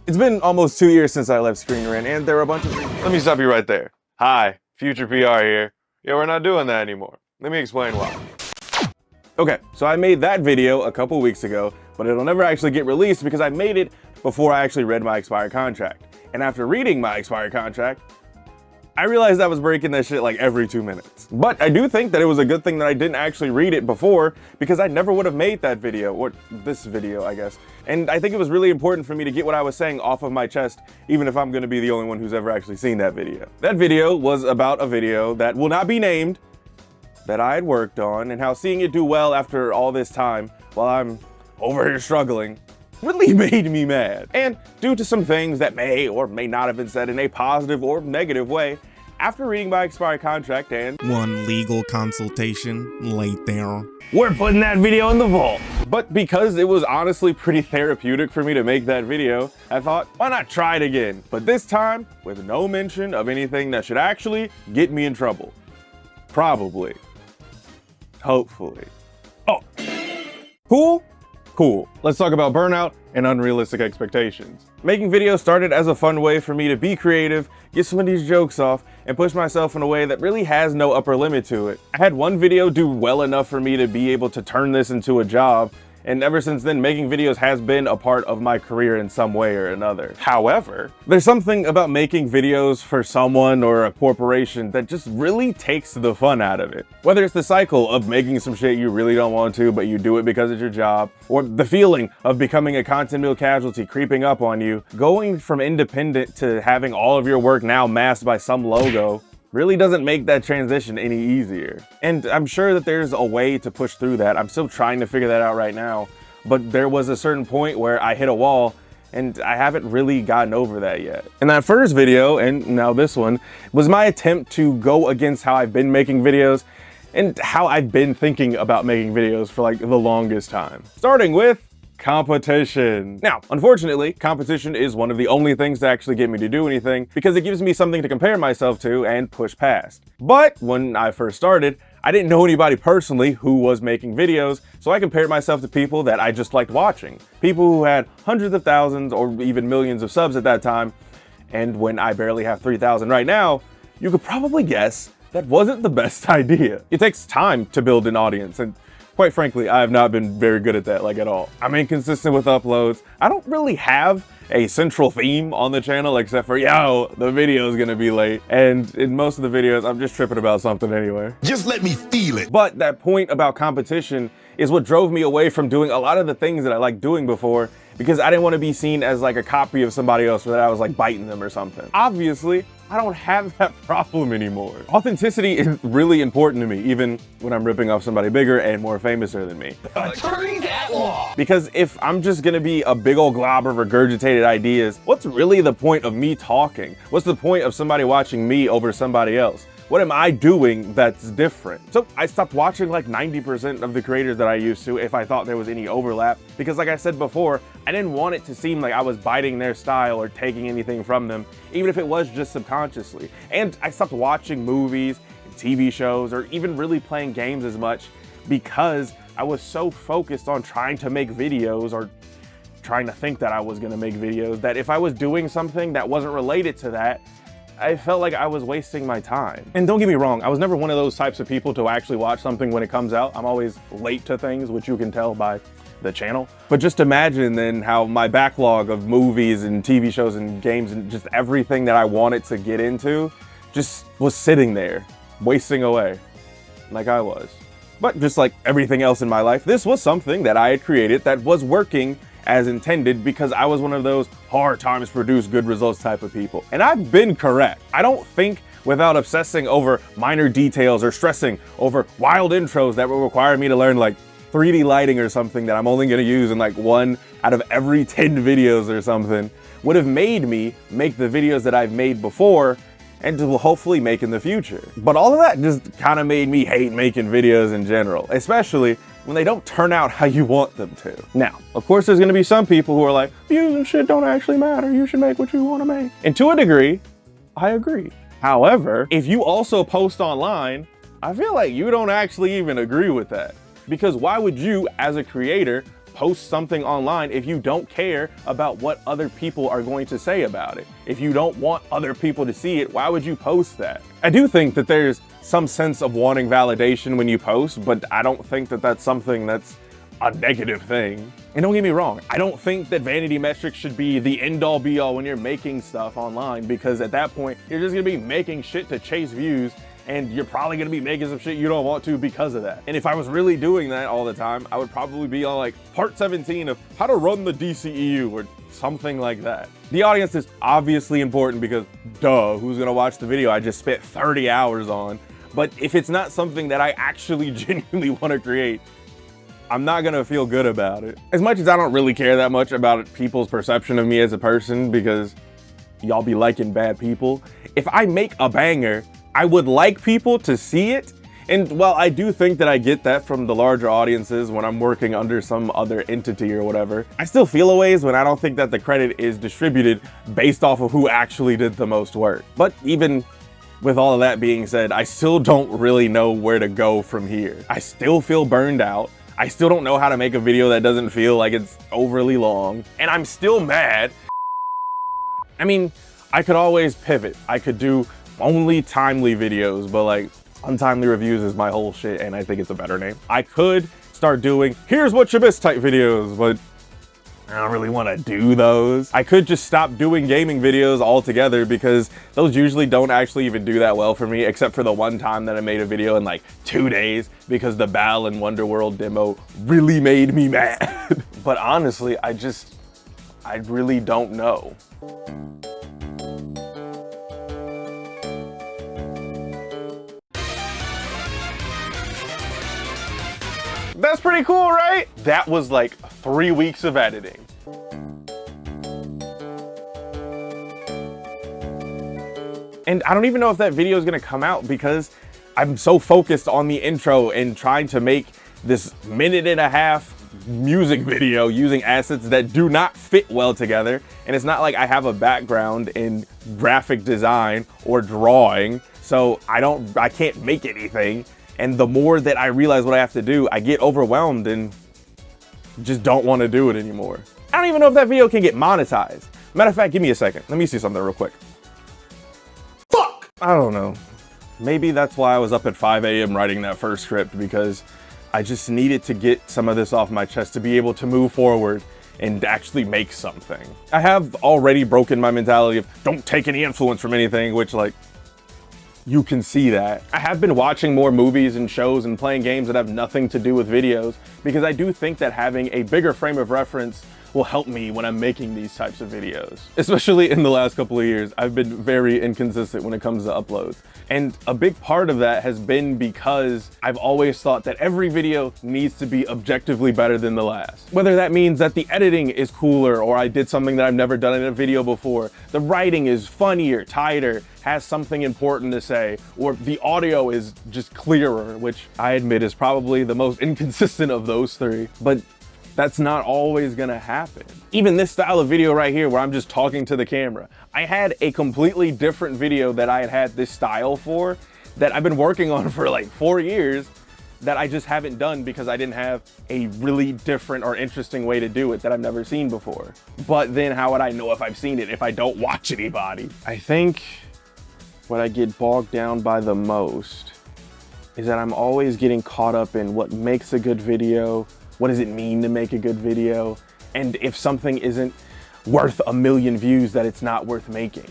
It's been almost 2 years since I left Screen Rant, and there are a bunch of things. Let me stop you right there. Hi, future PR here. Yeah, we're not doing that anymore. Let me explain why. Okay, so I made that video a couple weeks ago, but it'll never actually get released because I made it before I actually read my expired contract. And after reading my expired contract, I realized I was breaking that shit like every 2 minutes. But I do think that it was a good thing that I didn't actually read it before, because I never would have made that video, or this video, I guess. And I think it was really important for me to get what I was saying off of my chest, even if I'm gonna be the only one who's ever actually seen that video. That video was about a video that will not be named, that I had worked on, and how seeing it do well after all this time, while I'm over here struggling, really made me mad. And due to some things that may or may not have been said in a positive or negative way, after reading my expired contract and one legal consultation late there, we're putting that video in the vault. But because it was honestly pretty therapeutic for me to make that video, I thought, why not try it again? But this time, with no mention of anything that should actually get me in trouble. Probably. Hopefully. Oh, cool? Cool. Let's talk about burnout and unrealistic expectations. Making videos started as a fun way for me to be creative, get some of these jokes off, and push myself in a way that really has no upper limit to it. I had one video do well enough for me to be able to turn this into a job, and ever since then, making videos has been a part of my career in some way or another. However, there's something about making videos for someone or a corporation that just really takes the fun out of it. Whether it's the cycle of making some shit you really don't want to, but you do it because it's your job, or the feeling of becoming a content mill casualty creeping up on you, going from independent to having all of your work now masked by some logo, really doesn't make that transition any easier. And I'm sure that there's a way to push through that. I'm still trying to figure that out right now. But there was a certain point where I hit a wall, and I haven't really gotten over that yet. And that first video, and now this one, was my attempt to go against how I've been making videos and how I've been thinking about making videos for like the longest time. Starting with competition. Now, unfortunately, competition is one of the only things to actually get me to do anything because it gives me something to compare myself to and push past. But when I first started, I didn't know anybody personally who was making videos, so I compared myself to people that I just liked watching. People who had hundreds of thousands or even millions of subs at that time. And when I barely have 3,000 right now, you could probably guess that wasn't the best idea. It takes time to build an audience, and quite frankly, I have not been very good at that, like at all. I'm inconsistent with uploads. I don't really have a central theme on the channel except for, yo, the video is gonna be late. And in most of the videos, I'm just tripping about something anyway. just let me feel it. But that point about competition is what drove me away from doing a lot of the things that I liked doing before, because I didn't want to be seen as like a copy of somebody else or that I was like biting them or something. Obviously, I don't have that problem anymore. Authenticity is really important to me, even when I'm ripping off somebody bigger and more famouser than me. Attorney at law. Because if I'm just gonna be a big old glob of regurgitated ideas, what's really the point of me talking? What's the point of somebody watching me over somebody else? What am I doing that's different? So I stopped watching like 90% of the creators that I used to if I thought there was any overlap, because like I said before, I didn't want it to seem like I was biting their style or taking anything from them, even if it was just subconsciously. And I stopped watching movies and TV shows or even really playing games as much because I was so focused on trying to make videos or trying to think that I was gonna make videos that if I was doing something that wasn't related to that, I felt like I was wasting my time. And don't get me wrong, I was never one of those types of people to actually watch something when it comes out. I'm always late to things, which you can tell by the channel. But just imagine then how my backlog of movies and TV shows and games and just everything that I wanted to get into just was sitting there, wasting away, like I was. But just like everything else in my life, this was something that I had created that was working as intended because I was one of those hard times produce good results type of people. And I've been correct. I don't think without obsessing over minor details or stressing over wild intros that will require me to learn like 3D lighting or something that I'm only gonna use in like 1 out of every 10 videos or something would have made me make the videos that I've made before and will hopefully make in the future. But all of that just kind of made me hate making videos in general, especially when they don't turn out how you want them to. Now, of course, there's gonna be some people who are like, views and shit don't actually matter, you should make what you wanna make. And to a degree, I agree. However, if you also post online, I feel like you don't actually even agree with that. Because why would you, as a creator, post something online if you don't care about what other people are going to say about it? If you don't want other people to see it, why would you post that? I do think that there's some sense of wanting validation when you post, but I don't think that that's something that's a negative thing. And don't get me wrong, I don't think that vanity metrics should be the end-all be-all when you're making stuff online, because at that point, you're just gonna be making shit to chase views, and you're probably gonna be making some shit you don't want to because of that. And if I was really doing that all the time, I would probably be on like part 17 of how to run the DCEU or something like that. The audience is obviously important because duh, who's gonna watch the video I just spent 30 hours on? But if it's not something that I actually genuinely wanna create, I'm not gonna feel good about it. As much as I don't really care that much about people's perception of me as a person, because y'all be liking bad people, if I make a banger, I would like people to see it. And while I do think that I get that from the larger audiences when I'm working under some other entity or whatever, I still feel a ways when I don't think that the credit is distributed based off of who actually did the most work. But even with all of that being said, I still don't really know where to go from here. I still feel burned out. I still don't know how to make a video that doesn't feel like it's overly long. And I'm still mad. I mean, I could always pivot. I could do only timely videos, but like untimely reviews is my whole shit and I think it's a better name. I could start doing here's what you missed type videos, but I don't really want to do those. I could just stop doing gaming videos altogether because those usually don't actually even do that well for me, except for the one time that I made a video in like 2 days because the Battle in Wonderworld demo really made me mad. But honestly, I really don't know. That's pretty cool, right? That was like 3 weeks of editing. And I don't even know if that video is gonna come out because I'm so focused on the intro and trying to make this 1.5-minute music video using assets that do not fit well together. And it's not like I have a background in graphic design or drawing, so I can't make anything. And the more that I realize what I have to do, I get overwhelmed and just don't want to do it anymore. I don't even know if that video can get monetized. Matter of fact, give me a second. Let me see something real quick. Fuck! I don't know. Maybe that's why I was up at 5 a.m. writing that first script, because I just needed to get some of this off my chest to be able to move forward and actually make something. I have already broken my mentality of don't take any influence from anything, which like, you can see that. I have been watching more movies and shows and playing games that have nothing to do with videos because I do think that having a bigger frame of reference will help me when I'm making these types of videos. Especially in the last couple of years, I've been very inconsistent when it comes to uploads. And a big part of that has been because I've always thought that every video needs to be objectively better than the last. Whether that means that the editing is cooler, or I did something that I've never done in a video before, the writing is funnier, tighter, has something important to say, or the audio is just clearer, which I admit is probably the most inconsistent of those three. But that's not always gonna happen. Even this style of video right here where I'm just talking to the camera, I had a completely different video that I had this style for that I've been working on for like 4 years that I just haven't done because I didn't have a really different or interesting way to do it that I've never seen before. But then how would I know if I've seen it if I don't watch anybody? I think what I get bogged down by the most is that I'm always getting caught up in what makes a good video. What does it mean to make a good video? And if something isn't worth 1 million views, that it's not worth making.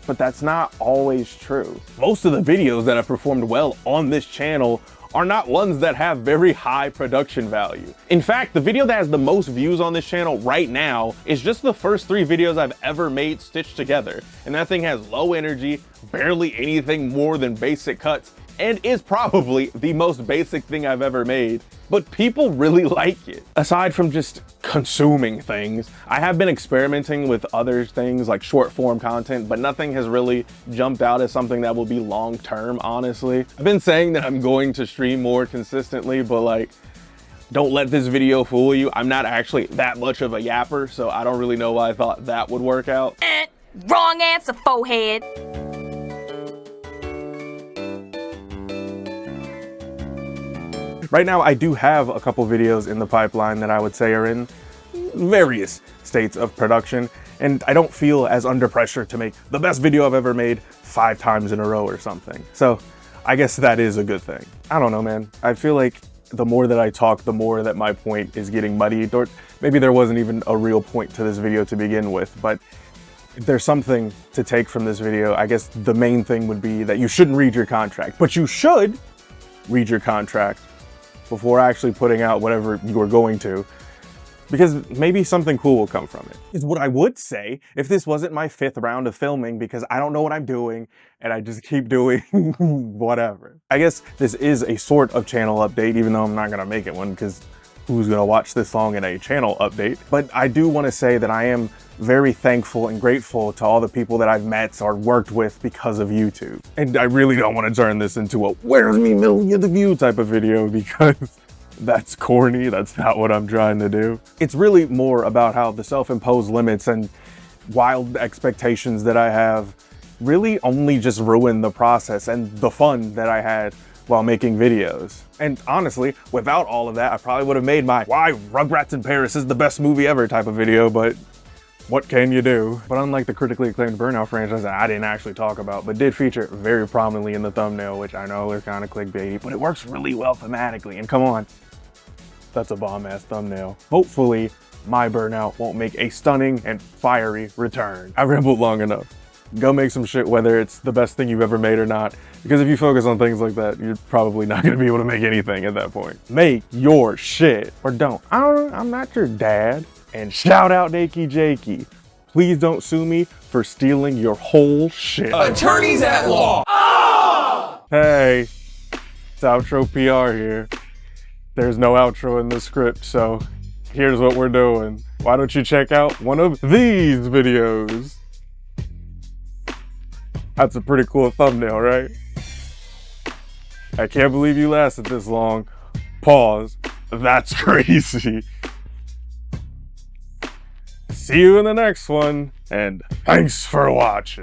But that's not always true. Most of the videos that have performed well on this channel are not ones that have very high production value. In fact, the video that has the most views on this channel right now is just the first 3 videos I've ever made stitched together. And that thing has low energy, barely anything more than basic cuts, and is probably the most basic thing I've ever made, but people really like it. Aside from just consuming things, I have been experimenting with other things like short form content, but nothing has really jumped out as something that will be long term, honestly. I've been saying that I'm going to stream more consistently, but like, don't let this video fool you. I'm not actually that much of a yapper, so I don't really know why I thought that would work out. Wrong answer, forehead. Right now, I do have a couple videos in the pipeline that I would say are in various states of production, and I don't feel as under pressure to make the best video I've ever made 5 times in a row or something. So I guess that is a good thing. I don't know, man. I feel like the more that I talk, the more that my point is getting muddied, or maybe there wasn't even a real point to this video to begin with, but there's something to take from this video. I guess the main thing would be that you shouldn't read your contract, but you should read your contract before actually putting out whatever you are going to, because maybe something cool will come from it. Is what I would say if this wasn't my 5th round of filming, because I don't know what I'm doing and I just keep doing whatever. I guess this is a sort of channel update, even though I'm not gonna make it one, because who's gonna watch this long in a channel update? But I do wanna say that I am very thankful and grateful to all the people that I've met or worked with because of YouTube. And I really don't wanna turn this into a where's me millions of views type of video, because that's corny. That's not what I'm trying to do. It's really more about how the self-imposed limits and wild expectations that I have really only just ruin the process and the fun that I had while making videos. And honestly, without all of that, I probably would have made my why Rugrats in Paris is the best movie ever type of video, but what can you do? But unlike the critically acclaimed Burnout franchise that I didn't actually talk about, but did feature very prominently in the thumbnail, which I know is kind of clickbaity, but it works really well thematically. And come on, that's a bomb-ass thumbnail. Hopefully, my Burnout won't make a stunning and fiery return. I rambled long enough. Go make some shit, whether it's the best thing you've ever made or not, because if you focus on things like that, you're probably not gonna be able to make anything at that point. Make your shit, or don't. I don't know, I'm not your dad. And shout out Jakey. Please don't sue me for stealing your whole shit. Attorneys at law. Hey, it's Outro PR here. There's no outro in the script, so here's what we're doing. Why don't you check out one of these videos? That's a pretty cool thumbnail, right? I can't believe you lasted this long. Pause. That's crazy. See you in the next one, and thanks for watching.